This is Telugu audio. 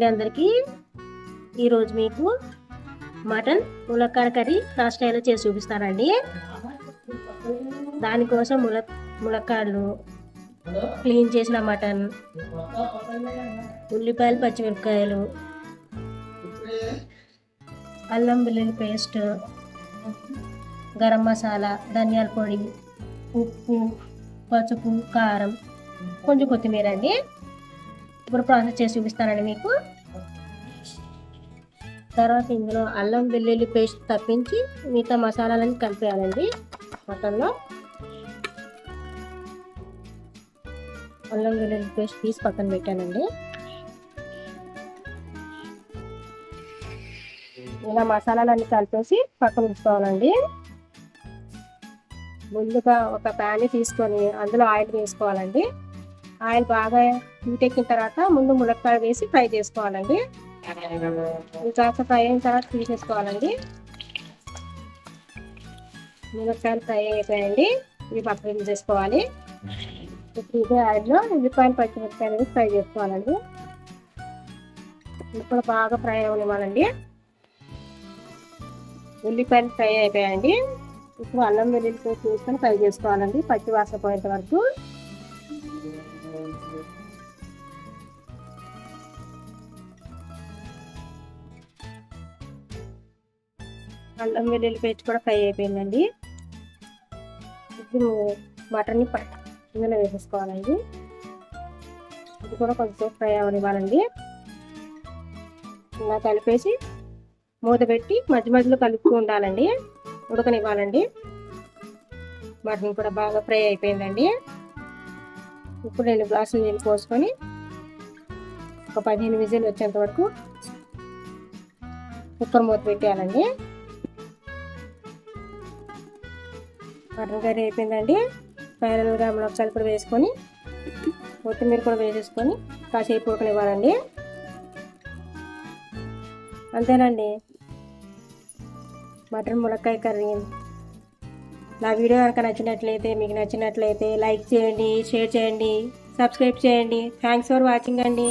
అండి అందరికీ. ఈరోజు మీకు మటన్ ములక్కాడ కర్రీ నా స్టైల్లో చేసి చూపిస్తానండి. దానికోసం ములక్కాడలు, క్లీన్ చేసిన మటన్, ఉల్లిపాయలు, పచ్చిమిరపకాయలు, అల్లం వెల్లుల్లి పేస్ట్, గరం మసాలా, ధనియాల పొడి, ఉప్పు, పసుపు, కారం, కొంచెం కొత్తిమీర అండి. ఇప్పుడు ప్రాసెస్ చేసి చూపిస్తానండి మీకు. తర్వాత ఇందులో అల్లం వెల్లుల్లి పేస్ట్ తప్పించి మిగతా మసాలాలను కలిపేయాలండి. మటన్లో అల్లం వెల్లుల్లి పేస్ట్ తీసి పక్కన పెట్టానండి. ఇలా మసాలాలన్నీ కలిపేసి పక్కన ఉంచుకోవాలండి. ముందుగా ఒక ప్యాన్ తీసుకొని అందులో ఆయిల్ వేసుకోవాలండి. ఆయిల్ బాగా హీట్ ఎక్కిన తర్వాత ముందు ములక్కాయ వేసి ఫ్రై చేసుకోవాలండి. కాస్త ఫ్రై అయిన తర్వాత తీసేసుకోవాలండి. ములక్కాయలు ఫ్రై అయిపోయాయండి, ఇవి పక్కన తీసేసుకోవాలి. ఇప్పుడు ఇదే ఆయిల్లో ఉల్లిపాయలు, పచ్చిమిరపకాయలు వేసి ఫ్రై చేసుకోవాలండి. ఇప్పుడు బాగా ఫ్రై అవ్వనివ్వాలండి. ఉల్లిపాయలు ఫ్రై అయిపోయాయండి. ఇప్పుడు అల్లం వెల్లుల్లి పేస్ట్ వేసుకొని ఫ్రై చేసుకోవాలండి, పచ్చి వాసన పోయేంత వరకు. అల్లం వెల్లుల్లి పేస్ట్ కూడా ఫ్రై అయిపోయిందండి. ఇప్పుడు మటన్ని ఇందులో వేసేసుకోవాలండి. ఇది కూడా కొంచెం ఫ్రై అవ్వనివ్వాలండి. ఇలా కలిపేసి మూత పెట్టి మధ్య మధ్యలో కలుపుతూ ఉండాలండి, ఉడకనివ్వాలండి. మటన్ కూడా బాగా ఫ్రై అయిపోయిందండి. ఇప్పుడు 2 గ్లాసులు నీళ్ళు పోసుకొని ఒక 15 విజిల్ వచ్చేంత వరకు కుక్కర్ మూత పెట్టేయాలండి. మటన్ కర్రీ అయిపోయిందండి. ఫైనల్గా ములక్కాయలు కూడా వేసుకొని కొత్తిమీర కూడా వేసేసుకొని కాసేపు ఉడకనివ్వాలండి. అంతేనండి, మటన్ ములక్కాయ కర్రీ. నా వీడియో కనుక నచ్చినట్లయితే, మీకు నచ్చినట్లయితే లైక్ చేయండి, షేర్ చేయండి, సబ్స్క్రైబ్ చేయండి. థ్యాంక్స్ ఫర్ వాచింగ్ అండి.